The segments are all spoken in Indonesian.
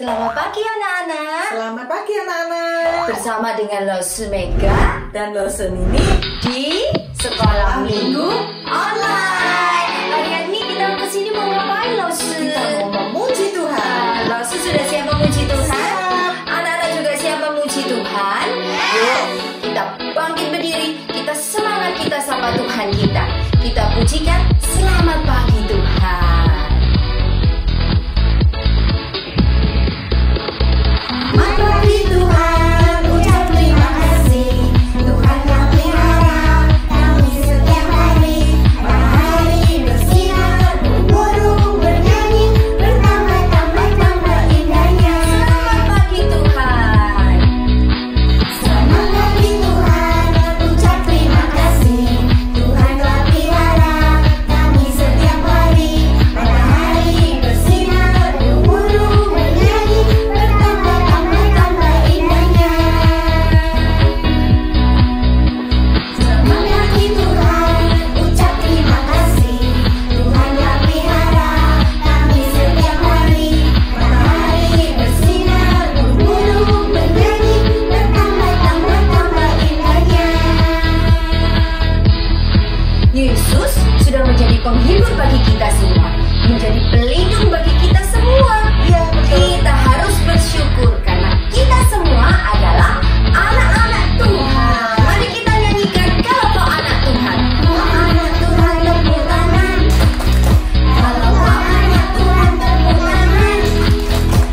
Selamat pagi anak-anak. Selamat pagi anak-anak. Bersama dengan Lose Mega dan Lose Nini di Sekolah Minggu Online. Hari ini kita kesini mau ngapain Lose? Kita mau memuji Tuhan. Lose sudah siap memuji Tuhan? Anak-anak juga siap memuji Tuhan? Yuk kita bangkit berdiri. Kita semangat, kita sapa Tuhan kita. Kita pujikan selamat pagi Tuhan. Yesus sudah menjadi penghibur bagi kita semua, menjadi pelindung bagi kita semua. Kita harus bersyukur karena kita semua adalah anak-anak Tuhan. Mari kita nyanyikan kalau kau anak Tuhan. Kau anak Tuhan tepuk tangan. Kalau kau anak Tuhan tepuk tangan.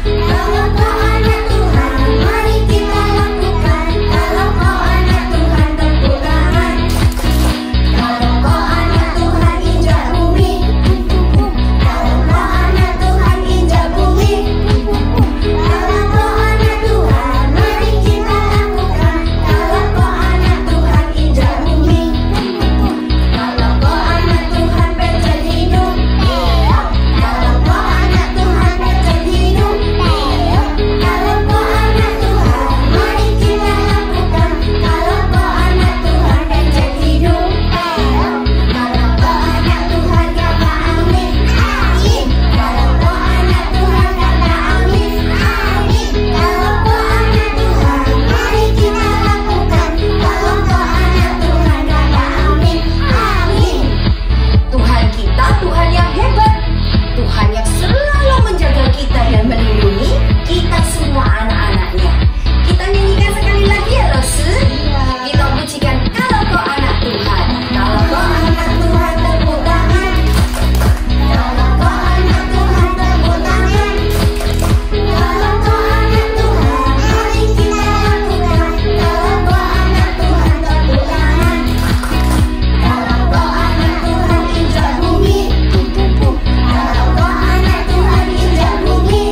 Kalau kau anak Tuhan mari kita lakukan. Kalau kau anak Tuhan tepuk tangan. Kalau kau anak Tuhan injak bumi. Kalau kau anak Tuhan injak bumi. Kalau kau anak Tuhan mari kita lakukan. Kalau kau anak Tuhan injak bumi. Kalau kau anak Tuhan pencet hidup. Kalau kau anak Tuhan pencet hidup. Kalau kau anak Tuhan mari kita lakukan. Kalau kau anak Tuhan pencet hidup. Kalau kau anak Tuhan kata amin. Amin. Kalau kau anak Tuhan kata amin. Amin. Kalau kau anak Tuhan mari kita lakukan. Kalau kau anak Tuhan kata amin. Amin. Tuhan kita Tuhan yang hebat. Tuhan yang selalu menjaga kita dan melindungi kita semua anak-anaknya. Kita nyanyikan sekali lagi ya Lose. Kita pujikan kalau kau anak Tuhan. Kalau kau anak Tuhan tepuk tangan. Kalau kau anak Tuhan tepuk tangan. Kalau kau anak Tuhan mari kita lakukan. Kalau kau anak Tuhan tepuk tangan. Kalau kau anak Tuhan injak bumi. Kalau kau anak Tuhan injak bumi.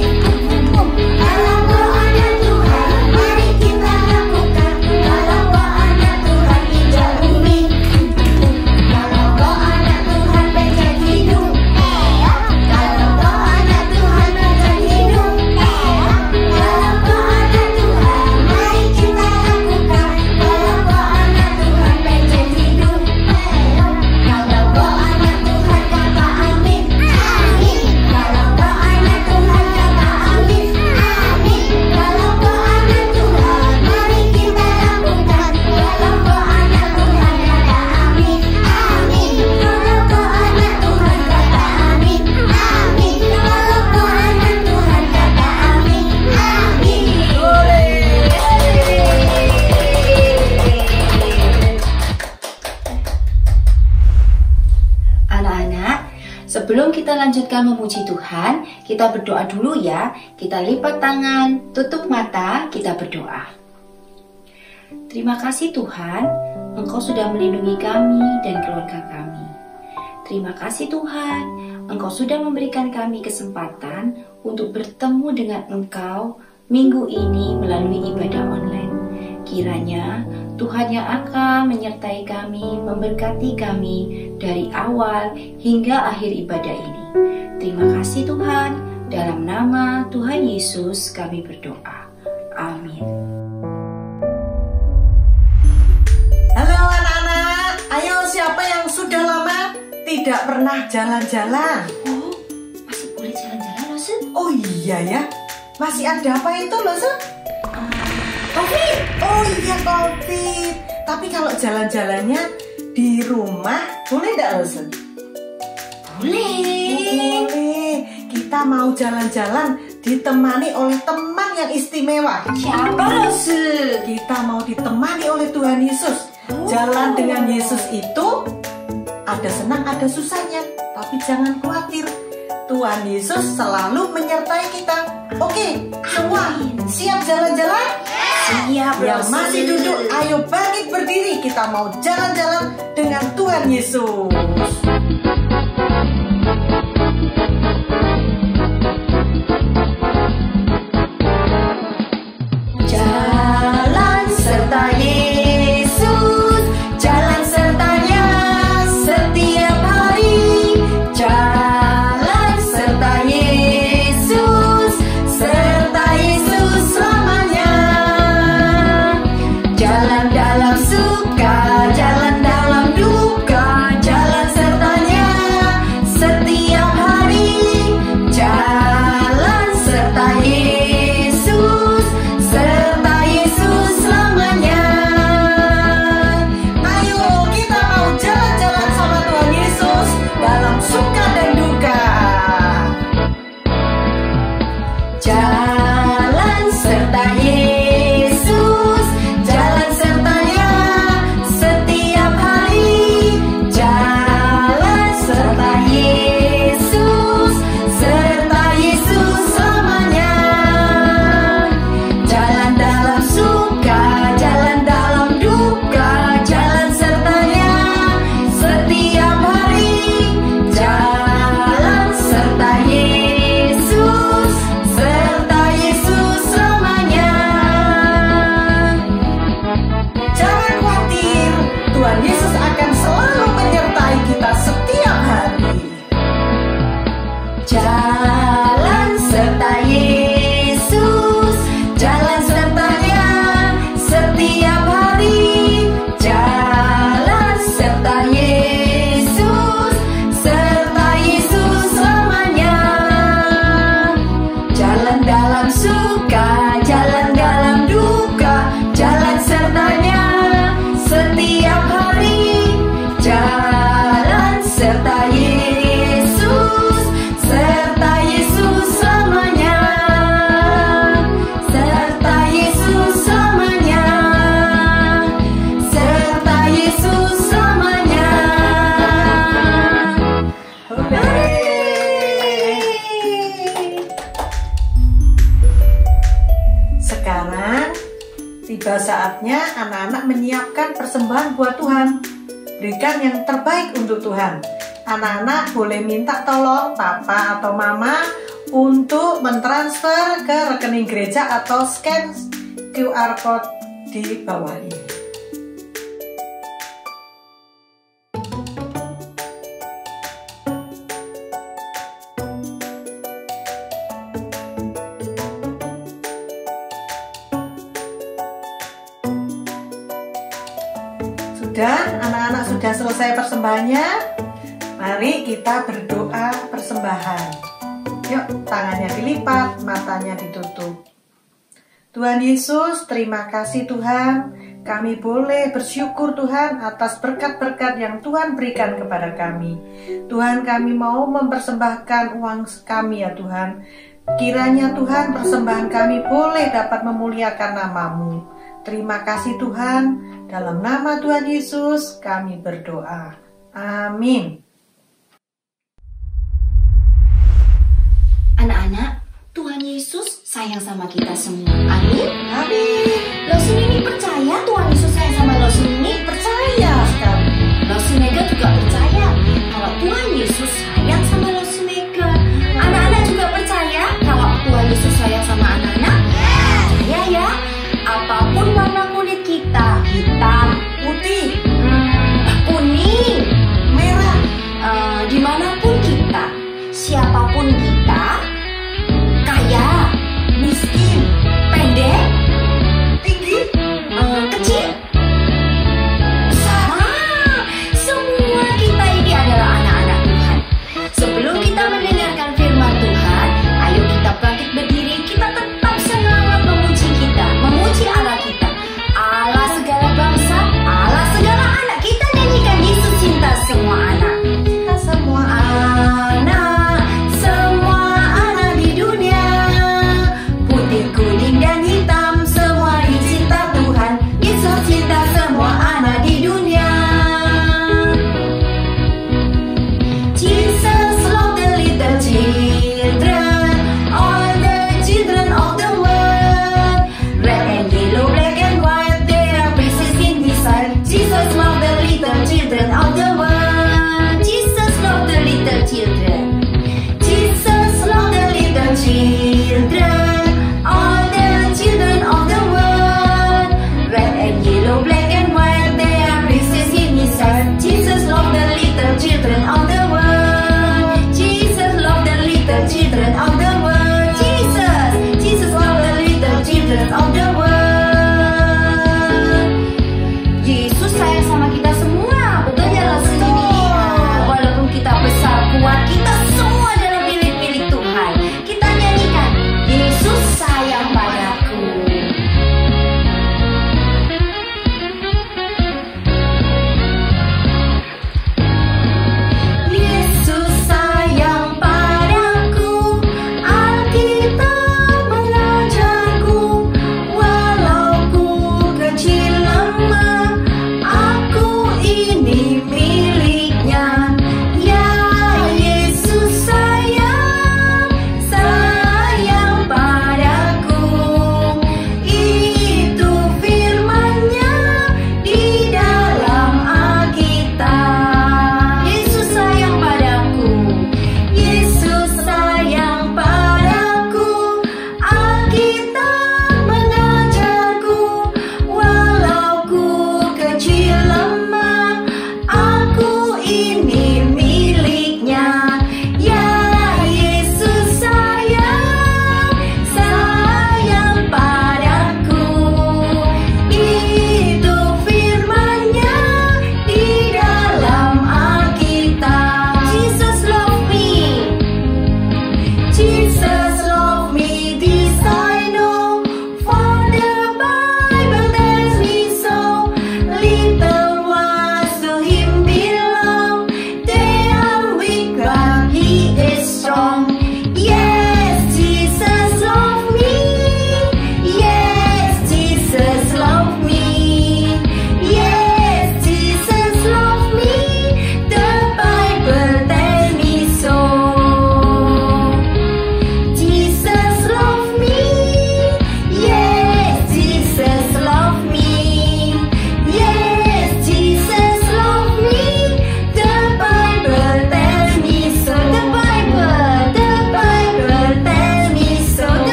Kalau kau anak Tuhan mari kita lakukan. Kalau kau anak Tuhan injak bumi. Kalau kau anak Tuhan pencet hidup. Kalau kau anak Tuhan pencet hidup. Kalau kau anak Tuhan mari kita lakukan. Kalau kau anak Tuhan pencet hidup. Kalau kau anak Tuhan kata amin. Amin. Kalau kau anak Tuhan kata amin. Amin. Kalau kau anak Tuhan mari kita lakukan. Kalau kau anak Tuhan kata amin. Amin. Kalau kau anak Tuhan kata amin. Amin. Kalau kau anak Tuhan kata amin. Amin. Anak-anak, sebelum kita lanjutkan memuji Tuhan, kita berdoa dulu ya. Kita lipat tangan, tutup mata, kita berdoa. Terima kasih Tuhan, Engkau sudah melindungi kami dan keluarga kami. Terima kasih Tuhan, Engkau sudah memberikan kami kesempatan untuk bertemu dengan Engkau minggu ini melalui ibadah online. Kiranya Tuhan yang akan menyertai kami, memberkati kami dari awal hingga akhir ibadah ini. Terima kasih Tuhan, dalam nama Tuhan Yesus kami berdoa. Amin. Halo anak-anak, ayo siapa yang sudah lama tidak pernah jalan-jalan? Oh, masih boleh jalan-jalan Lose? Oh iya ya, masih ada apa itu loh, Sun? Covid. Oh iya, COVID. Tapi kalau jalan-jalannya di rumah, boleh nggak loh, Sun? Boleh. Boleh. Kita mau jalan-jalan ditemani oleh teman yang istimewa. Siapa Rosu? Kita mau ditemani oleh Tuhan Yesus. Jalan dengan Yesus itu ada senang, ada susahnya. Tapi jangan khawatir. Tuhan Yesus selalu menyertai kita. Oke, semua siap jalan-jalan? Siap, Yang Rosu. masih duduk, ayo bangkit berdiri. Kita mau jalan-jalan dengan Tuhan Yesus. Jalan serta Yesus, jalan sertanya setiap hari. Jalan serta Yesus, serta Yesus selamanya. Jalan dalam suka, jalan dalam duka, jalan sertanya setiap hari. Jalan serta Yesus, serta Yesus selamanya. Ayo kita mau jalan-jalan sama Tuhan Yesus dalam suka dan duka. Jalan serta Yesus, jalan sertanya setiap hari. Jalan serta Yesus, serta Yesus selamanya. Jalan dalam suka, jalan dalam duka, jalan sertanya setiap hari. Jalan serta Yesus, serta Yesus selamanya. Jangan khawatir, Tuhan Yesus akan selalu menyertai kita setiap hari. Jalan serta Yesus, jalan sertanya setiap hari. Jalan serta Yesus, serta Yesus selamanya. Jalan dalam suka, jalan dalam duka, jalan sertanya setiap hari. Jalan serta Yesus, serta Yesus selamanya. Serta Yesus selamanya. Serta Yesus selamanya. Sekarang tiba saatnya anak-anak menyiapkan persembahan buat Tuhan. Berikan yang terbaik untuk Tuhan. Anak-anak boleh minta tolong papa atau mama untuk mentransfer ke rekening gereja atau scan QR code di bawah ini. Sudah, anak-anak sudah selesai persembahannya. Mari kita berdoa persembahan. Yuk, tangannya dilipat, matanya ditutup. Tuhan Yesus, terima kasih Tuhan. Kami boleh bersyukur Tuhan atas berkat-berkat yang Tuhan berikan kepada kami. Tuhan, kami mau mempersembahkan uang kami ya Tuhan. Kiranya Tuhan persembahan kami boleh dapat memuliakan nama-Mu. Terima kasih Tuhan. Dalam nama Tuhan Yesus kami berdoa. Amin. Anak-anak, Tuhan Yesus sayang sama kita semua. Amin. Amin. Losun ini percaya Tuhan Yesus sayang sama Losun ini? Percaya sekali. Losun Mega juga percaya kalau Tuhan Yesus sayang sama Losun Mega. Anak-anak juga percaya kalau Tuhan Yesus sayang sama anak-anak? Percaya ya. Apapun warna kulit kita, hitam, Putih, kuning, merah, dimanapun kita, siapapun kita, kaya, miskin, pendek,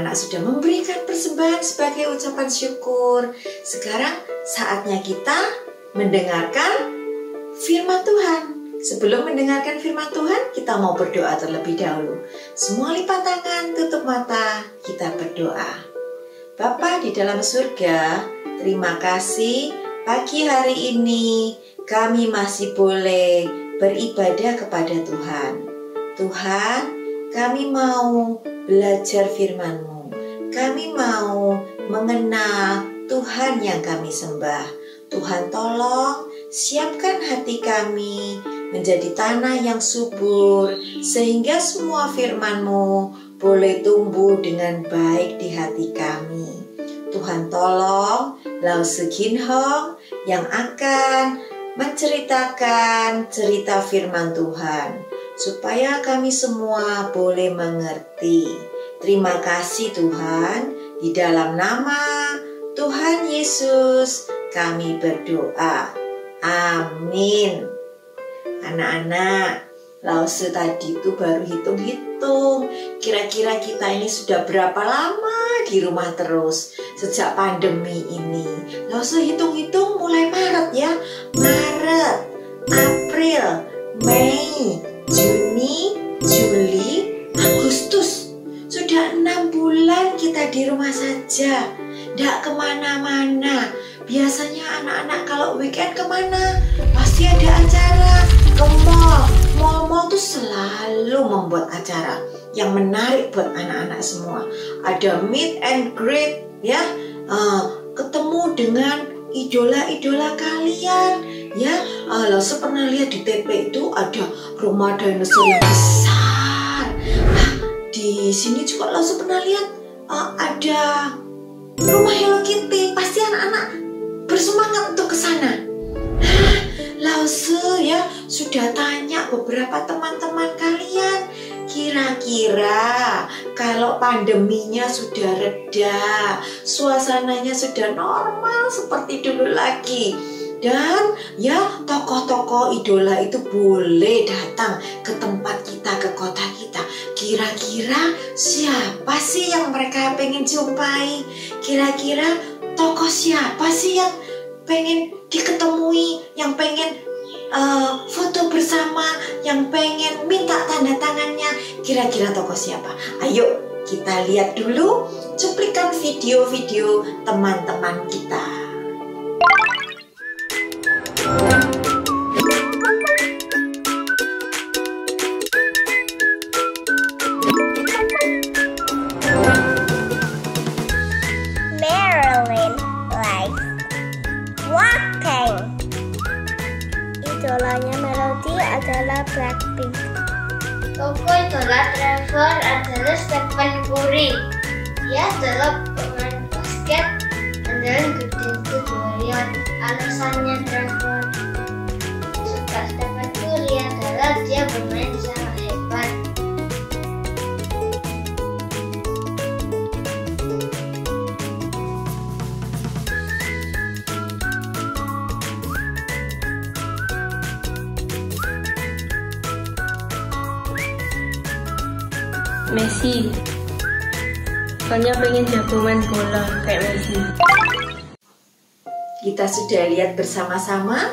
anak-anak sudah memberikan persembahan sebagai ucapan syukur. Sekarang saatnya kita mendengarkan firman Tuhan. Sebelum mendengarkan firman Tuhan, kita mau berdoa terlebih dahulu. Semua lipat tangan, tutup mata, kita berdoa. Bapa di dalam surga, terima kasih pagi hari ini kami masih boleh beribadah kepada Tuhan. Tuhan, kami mau belajar firman-Mu. Kami mau mengenal Tuhan yang kami sembah. Tuhan tolong siapkan hati kami menjadi tanah yang subur, sehingga semua firman-Mu boleh tumbuh dengan baik di hati kami. Tuhan tolong Lau Segin Hong yang akan menceritakan cerita firman Tuhan, supaya kami semua boleh mengerti. Terima kasih Tuhan, di dalam nama Tuhan Yesus kami berdoa. Amin. Anak-anak, Lause tadi itu baru hitung-hitung, kira-kira kita ini sudah berapa lama di rumah terus sejak pandemi ini. Lause hitung-hitung mulai Maret ya. Maret, April, Mei, Juni, Juli, Agustus. Sudah 6 bulan kita di rumah saja, tidak kemana-mana. Biasanya anak-anak kalau weekend kemana? Pasti ada acara, ke mall. Mall-mall tuh selalu membuat acara yang menarik buat anak-anak semua. Ada meet and greet ya, ketemu dengan idola-idola kalian ya. Lalu pernah lihat di TP itu ada rumah dinosaur yang besar. Di sini juga lalu pernah lihat ada rumah Hello Kitty. Pasti anak-anak bersemangat untuk ke sana. Lause ya sudah tanya beberapa teman-teman kalian, kira-kira kalau pandeminya sudah reda, suasananya sudah normal seperti dulu lagi, dan ya tokoh-tokoh idola itu boleh datang ke tempat kita, ke kota kita, kira-kira siapa sih yang mereka pengen jumpai? Kira-kira tokoh siapa sih yang pengen diketemui, yang pengen foto bersama, yang pengen minta tanda tangannya? Kira-kira tokoh siapa? Ayo kita lihat dulu cuplikan video-video teman-teman kita. Idolanya Melody adalah Blackpink. Tokoh idola Trevor adalah Stephen Curry. Dia adalah pemain basket andalan Golden State Warriors. Alasannya Trevor suka Stephen Curry adalah dia bermain sangat hebat. Messi, soalnya pengen jago main bola kayak Messi. Kita sudah lihat bersama-sama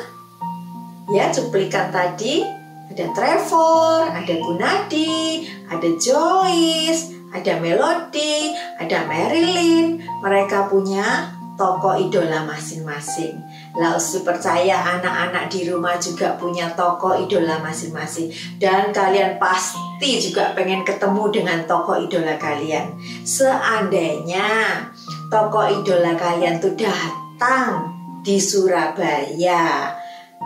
ya cuplikan tadi. Ada Trevor, ada Gunadi, ada Joyce, ada Melody, ada Marilyn. Mereka punya tokoh idola masing-masing. Lausu percaya anak-anak di rumah juga punya tokoh idola masing-masing. Dan kalian pasti juga pengen ketemu dengan tokoh idola kalian. Seandainya tokoh idola kalian tuh datang di Surabaya,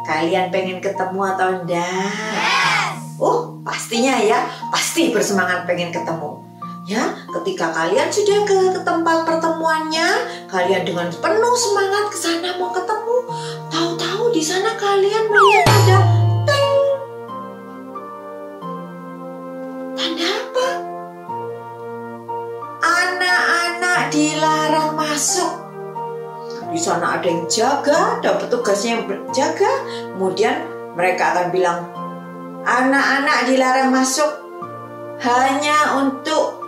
kalian pengen ketemu atau enggak? Yes! Pastinya ya, pasti bersemangat pengen ketemu. Ya, ketika kalian sudah ke tempat pertemuannya, kalian dengan penuh semangat ke sana mau ketemu. Tahu-tahu di sana kalian melihat ada ting. Tanda apa? Anak-anak dilarang masuk. Di sana ada yang jaga, ada petugasnya yang berjaga. Kemudian mereka akan bilang, anak-anak dilarang masuk hanya untuk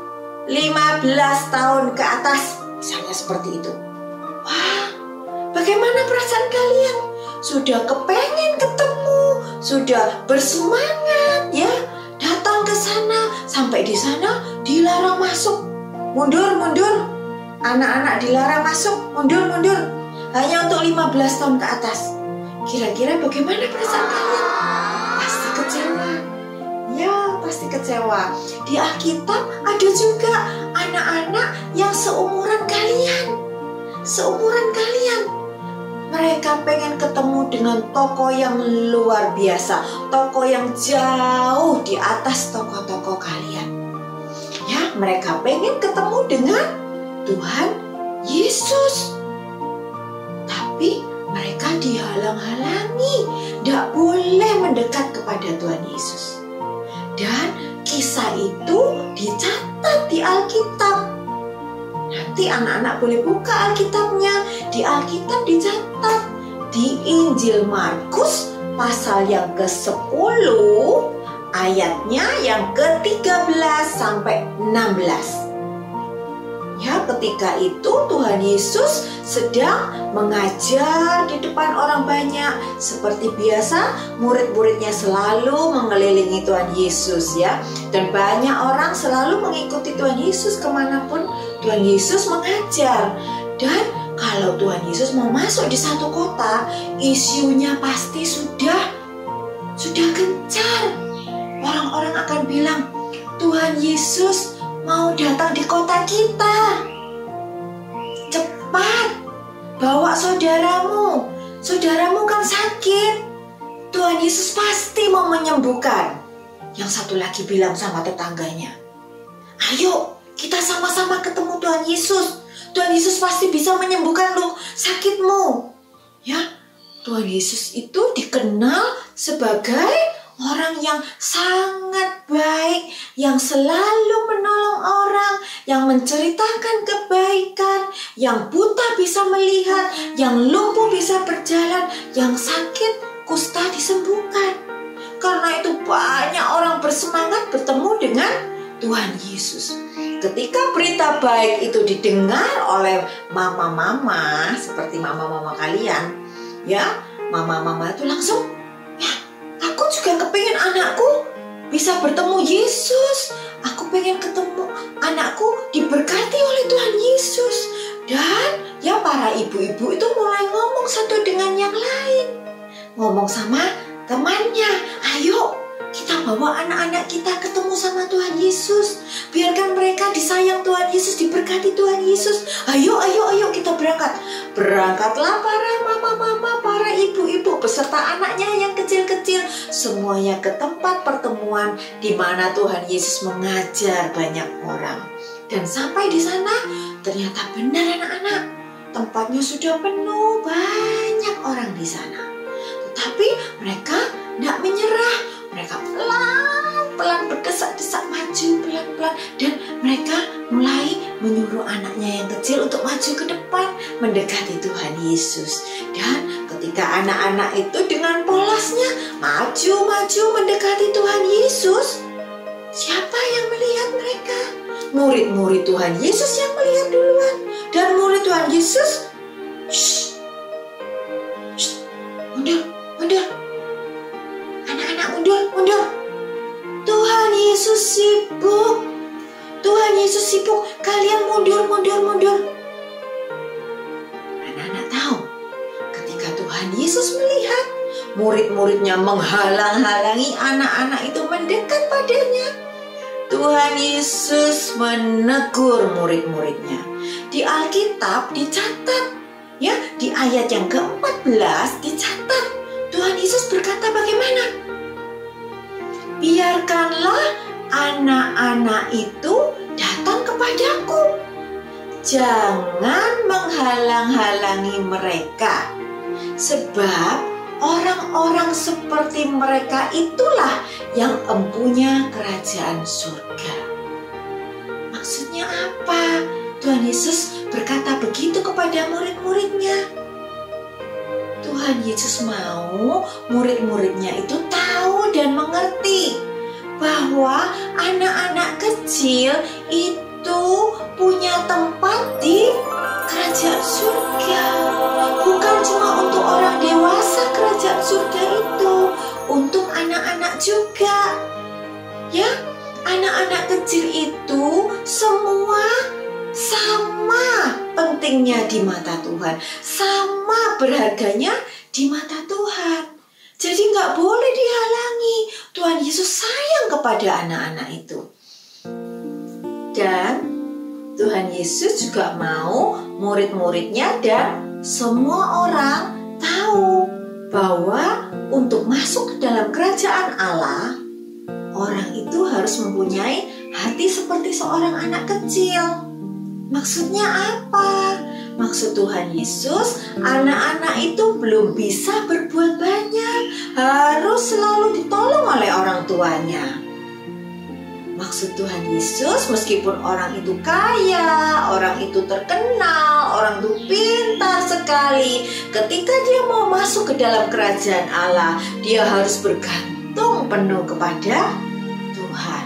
15 tahun ke atas, misalnya seperti itu. Wah, bagaimana perasaan kalian? Sudah kepengen ketemu, sudah bersemangat ya, datang ke sana, sampai di sana dilarang masuk. Mundur, mundur. Anak-anak dilarang masuk, mundur, mundur. Hanya untuk 15 tahun ke atas. Kira-kira bagaimana perasaan kalian? Pasti kecewa. Ya, pasti kecewa. Di Alkitab ada juga anak-anak yang seumuran kalian. Seumuran kalian. Mereka pengen ketemu dengan tokoh yang luar biasa, tokoh yang jauh di atas tokoh-tokoh kalian. Ya, mereka pengen ketemu dengan Tuhan Yesus. Tapi mereka dihalang-halangi, tidak boleh mendekat kepada Tuhan Yesus. Dan kisah itu dicatat di Alkitab. Nanti anak-anak boleh buka Alkitabnya. Di Alkitab dicatat di Injil Markus pasal yang ke-10 ayatnya yang ke-13 sampai 16. Ya, ketika itu Tuhan Yesus sedang mengajar di depan orang banyak. Seperti biasa, murid-muridnya selalu mengelilingi Tuhan Yesus ya. Dan banyak orang selalu mengikuti Tuhan Yesus kemanapun Tuhan Yesus mengajar. Dan kalau Tuhan Yesus mau masuk di satu kota, isunya pasti sudah gencar. Orang-orang akan bilang, Tuhan Yesus mau datang di kota kita. Cepat, bawa saudaramu. Saudaramu kan sakit. Tuhan Yesus pasti mau menyembuhkan. Yang satu lagi bilang sama tetangganya, ayo kita sama-sama ketemu Tuhan Yesus. Tuhan Yesus pasti bisa menyembuhkan lu sakitmu. Ya, Tuhan Yesus itu dikenal sebagai orang yang sangat baik, yang selalu menolong orang, yang menceritakan kebaikan, yang buta bisa melihat, yang lumpuh bisa berjalan, yang sakit kusta disembuhkan. Karena itu banyak orang bersemangat bertemu dengan Tuhan Yesus. Ketika berita baik itu didengar oleh mama-mama, seperti mama-mama kalian, ya, mama-mama itu langsung, ya, aku juga kepingin anakku bisa bertemu Yesus. Aku pengen ketemu anakku diberkati oleh Tuhan Yesus. Dan ya, para ibu-ibu itu mulai ngomong satu dengan yang lain. Ngomong sama temannya, ayo kita bawa anak-anak kita ketemu sama Tuhan Yesus. Biarkan mereka disayang Tuhan Yesus, diberkati Tuhan Yesus. Ayo, ayo, ayo kita berangkat. Berangkatlah para mama-mama, para ibu-ibu beserta anaknya yang kecil-kecil. Semuanya ke tempat pertemuan di mana Tuhan Yesus mengajar banyak orang. Dan sampai di sana ternyata benar anak-anak, tempatnya sudah penuh, banyak orang di sana. Tetapi mereka tidak menyerah. Mereka pelan-pelan berdesak-desak maju pelan-pelan. Dan mereka mulai menyuruh anaknya yang kecil untuk maju ke depan mendekati Tuhan Yesus. Dan ketika anak-anak itu dengan polosnya maju-maju mendekati Tuhan Yesus, siapa yang melihat mereka? Murid-murid Tuhan Yesus yang melihat duluan. Dan murid Tuhan Yesus, shh, shh, mundur, mundur. Mundur. Tuhan Yesus sibuk. Tuhan Yesus sibuk. Kalian mundur. Anak-anak tahu, ketika Tuhan Yesus melihat murid-muridnya menghalang-halangi anak-anak itu mendekat padanya, Tuhan Yesus menegur murid-muridnya. Di Alkitab dicatat, ya, di ayat yang ke-14 dicatat, Tuhan Yesus berkata bagaimana? Biarkanlah anak-anak itu datang kepadaku. Jangan menghalang-halangi mereka. Sebab orang-orang seperti mereka itulah yang empunya kerajaan surga. Maksudnya apa? Tuhan Yesus berkata begitu kepada murid-muridnya. Tuhan Yesus mau murid-muridnya itu tahu dan mengerti bahwa anak-anak kecil itu itu punya tempat di kerajaan surga. Bukan cuma untuk orang dewasa kerajaan surga itu, untuk anak-anak juga. Ya, anak-anak kecil itu semua sama pentingnya di mata Tuhan, sama berharganya di mata Tuhan. Jadi nggak boleh dihalangi. Tuhan Yesus sayang kepada anak-anak itu. Dan Tuhan Yesus juga mau murid-muridnya dan semua orang tahu bahwa untuk masuk ke dalam kerajaan Allah, orang itu harus mempunyai hati seperti seorang anak kecil. Maksudnya apa? Maksud Tuhan Yesus, anak-anak itu belum bisa berbuat banyak, harus selalu ditolong oleh orang tuanya. Maksud Tuhan Yesus, meskipun orang itu kaya, orang itu terkenal, orang itu pintar sekali, ketika dia mau masuk ke dalam kerajaan Allah, dia harus bergantung penuh kepada Tuhan.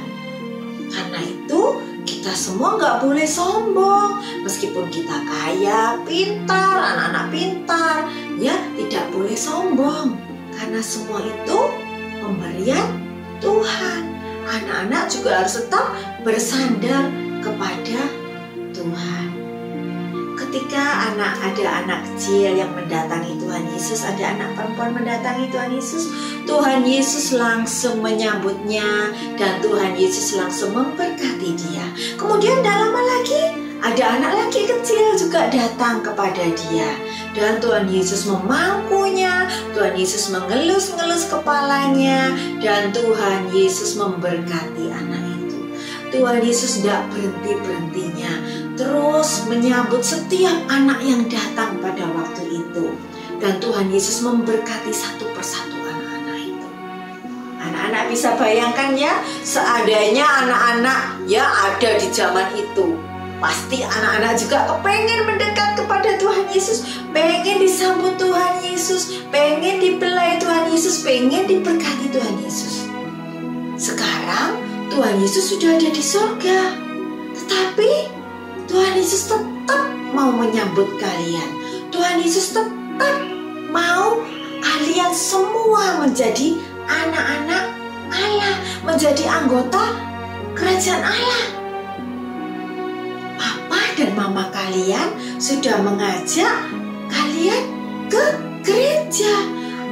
Karena itu, kita semua nggak boleh sombong. Meskipun kita kaya, pintar, anak-anak pintar, ya tidak boleh sombong. Karena semua itu pemberian Tuhan. Anak-anak juga harus tetap bersandar kepada Tuhan. Ketika ada anak kecil yang mendatangi Tuhan Yesus, ada anak perempuan mendatangi Tuhan Yesus, Tuhan Yesus langsung menyambutnya dan Tuhan Yesus langsung memberkati dia. Kemudian tak lama lagi ada anak laki kecil juga datang kepada dia. Dan Tuhan Yesus memangkunya, Tuhan Yesus mengelus-ngelus kepalanya, dan Tuhan Yesus memberkati anak itu. Tuhan Yesus tidak berhenti-berhentinya, terus menyambut setiap anak yang datang pada waktu itu. Dan Tuhan Yesus memberkati satu persatu anak-anak itu. Anak-anak bisa bayangkan ya, seadanya anak-anak ya ada di zaman itu. Pasti anak-anak juga kepengen mendekat kepada Tuhan Yesus, pengen disambut Tuhan Yesus, pengen dibelai Tuhan Yesus, pengen diberkati Tuhan Yesus. Sekarang Tuhan Yesus sudah ada di surga, tetapi Tuhan Yesus tetap mau menyambut kalian. Tuhan Yesus tetap mau kalian semua menjadi anak-anak Allah, menjadi anggota kerajaan Allah. Dan mama kalian sudah mengajak kalian ke gereja.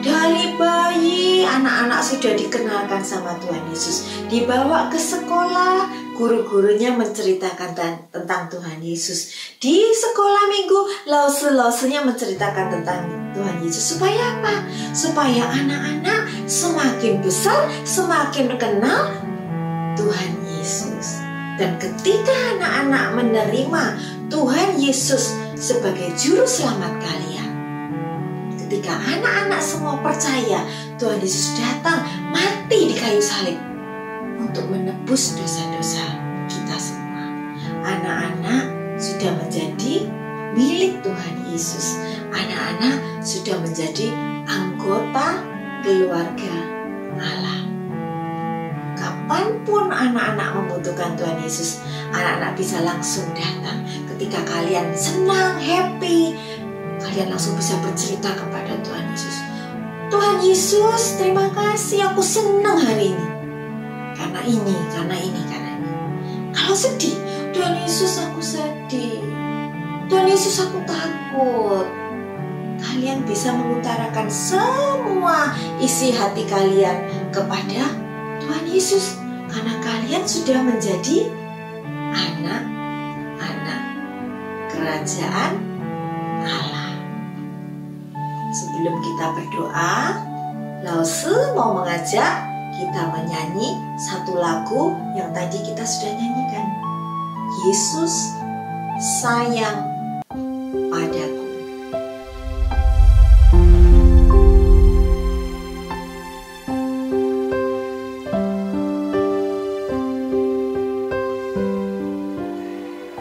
Dari bayi, anak-anak sudah dikenalkan sama Tuhan Yesus. Dibawa ke sekolah, guru-gurunya menceritakan tentang Tuhan Yesus. Di sekolah minggu, lause-lausenya menceritakan tentang Tuhan Yesus. Supaya apa? Supaya anak-anak semakin besar, semakin kenal Tuhan Yesus. Dan ketika anak-anak menerima Tuhan Yesus sebagai juru selamat kalian, ketika anak-anak semua percaya Tuhan Yesus datang mati di kayu salib untuk menebus dosa-dosa kita semua, anak-anak sudah menjadi milik Tuhan Yesus. Anak-anak sudah menjadi anggota keluarga Allah. Kapanpun anak-anak membutuhkan Tuhan Yesus, anak-anak bisa langsung datang. Ketika kalian senang, happy, kalian langsung bisa bercerita kepada Tuhan Yesus. Tuhan Yesus, terima kasih, aku senang hari ini. Karena ini. Kalau sedih, Tuhan Yesus, aku sedih. Tuhan Yesus, aku takut. Kalian bisa mengutarakan semua isi hati kalian kepada Tuhan Yesus, karena kalian sudah menjadi anak-anak kerajaan Allah. Sebelum kita berdoa, Lause mau mengajak kita menyanyi satu lagu yang tadi kita sudah nyanyikan. Yesus sayang padaku.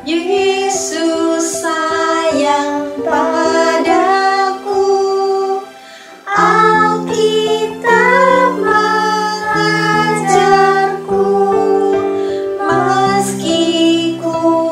Yesus sayang padaku, Alkitab mengajarku, meski ku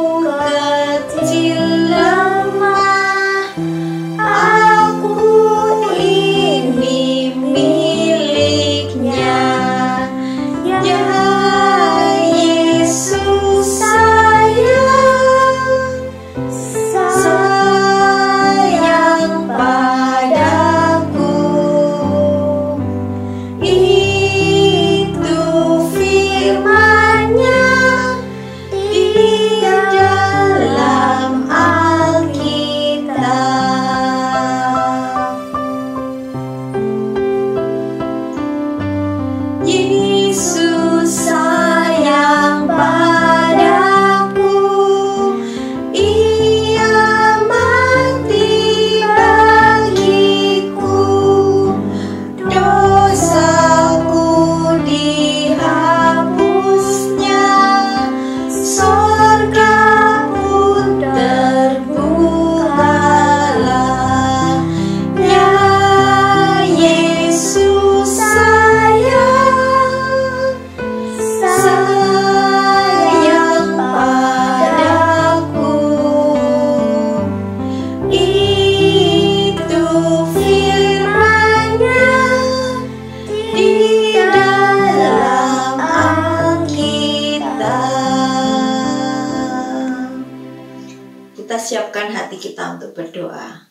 kita siapkan hati kita untuk berdoa.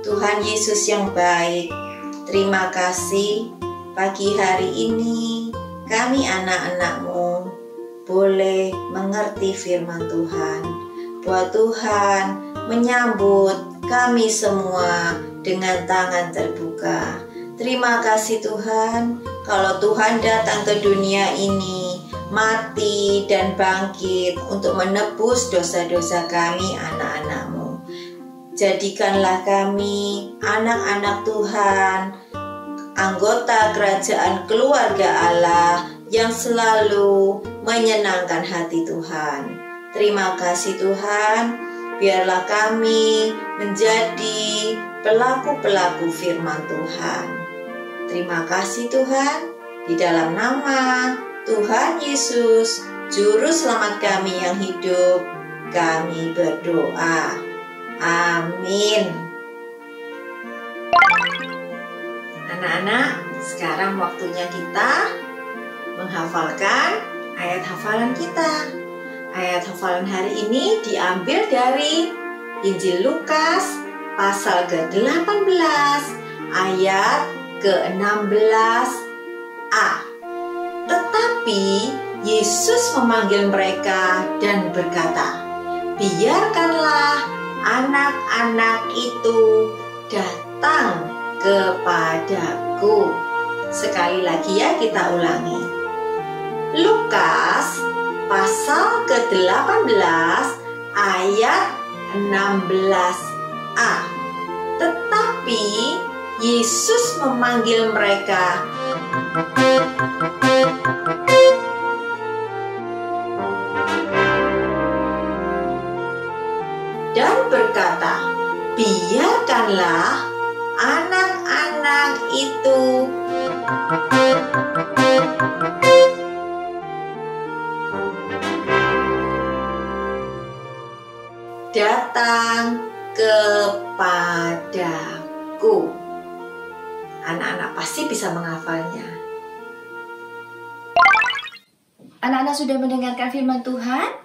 Tuhan Yesus yang baik, terima kasih pagi hari ini kami anak-anak-Mu boleh mengerti firman Tuhan. Bahwa Tuhan menyambut kami semua dengan tangan terbuka. Terima kasih Tuhan, kalau Tuhan datang ke dunia ini, mati dan bangkit untuk menebus dosa-dosa kami anak-anak-Mu. Jadikanlah kami anak-anak Tuhan, anggota kerajaan keluarga Allah yang selalu menyenangkan hati Tuhan. Terima kasih Tuhan, biarlah kami menjadi pelaku-pelaku firman Tuhan. Terima kasih Tuhan, di dalam nama Tuhan Yesus, Juru Selamat kami yang hidup, kami berdoa. Amin. Anak-anak, sekarang waktunya kita menghafalkan ayat hafalan kita. Ayat hafalan hari ini diambil dari Injil Lukas pasal ke-18 ayat ke-16a. Tetapi Yesus memanggil mereka dan berkata, "Biarkanlah anak-anak itu datang kepadaku." Sekali lagi ya, kita ulangi. Lukas pasal ke-18 ayat 16a. Tetapi Yesus memanggil mereka dan berkata, "Biarkanlah anak-anak itu datang kepadaku." Anak-anak pasti bisa menghafalnya. Anak-anak sudah mendengarkan firman Tuhan?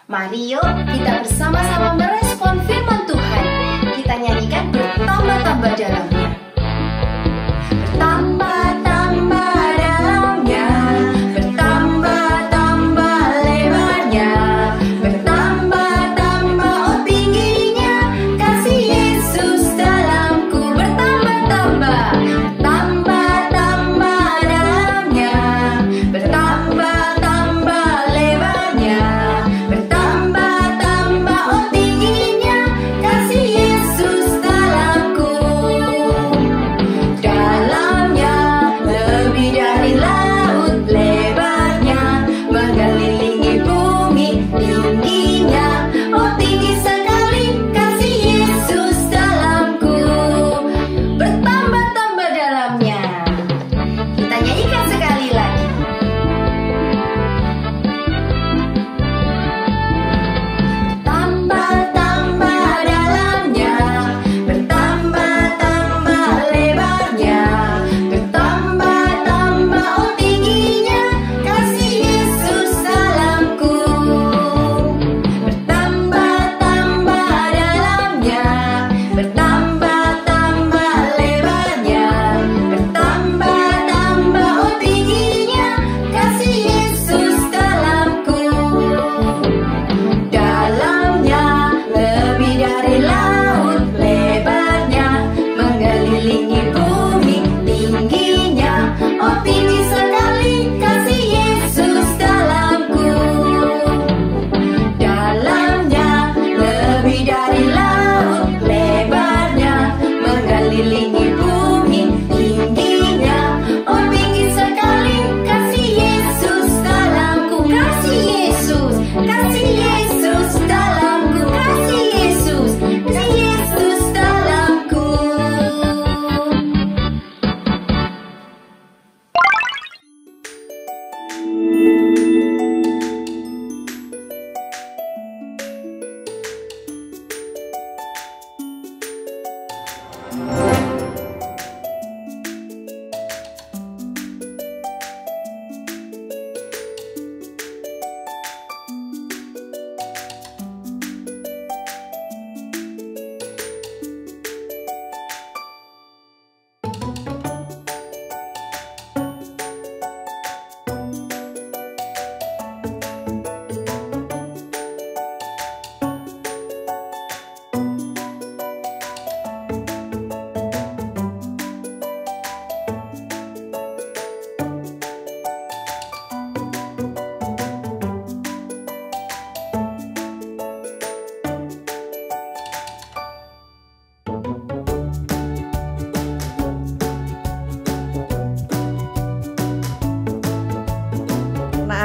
Mari yuk kita bersama-sama merespon firman Tuhan. Kita nyanyikan bertambah-tambah dalamnya. Bertambah-tambah dalamnya, bertambah-tambah lebarnya, bertambah-tambah oh tingginya, kasih Yesus dalamku bertambah-tambah. Bertambah-tambah dalamnya, bertambah-tambah lebarnya, bertambah-tambah oh tingginya, kasih Yesus dalamku.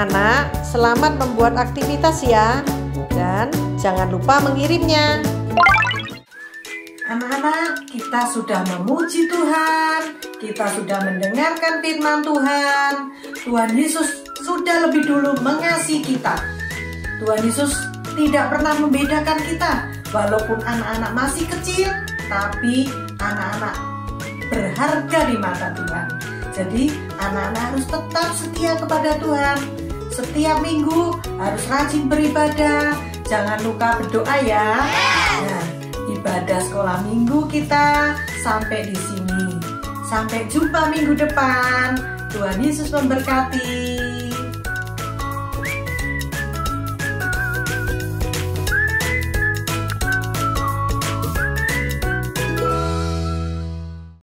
Anak-anak, selamat membuat aktivitas ya. Dan jangan lupa mengirimnya. Anak-anak, kita sudah memuji Tuhan. Kita sudah mendengarkan firman Tuhan. Tuhan Yesus sudah lebih dulu mengasihi kita. Tuhan Yesus tidak pernah membedakan kita. Walaupun anak-anak masih kecil, tapi anak-anak berharga di mata Tuhan. Jadi anak-anak harus tetap setia kepada Tuhan. Setiap minggu harus rajin beribadah. Jangan lupa berdoa ya. Nah, ibadah sekolah minggu kita sampai di sini. Sampai jumpa minggu depan. Tuhan Yesus memberkati.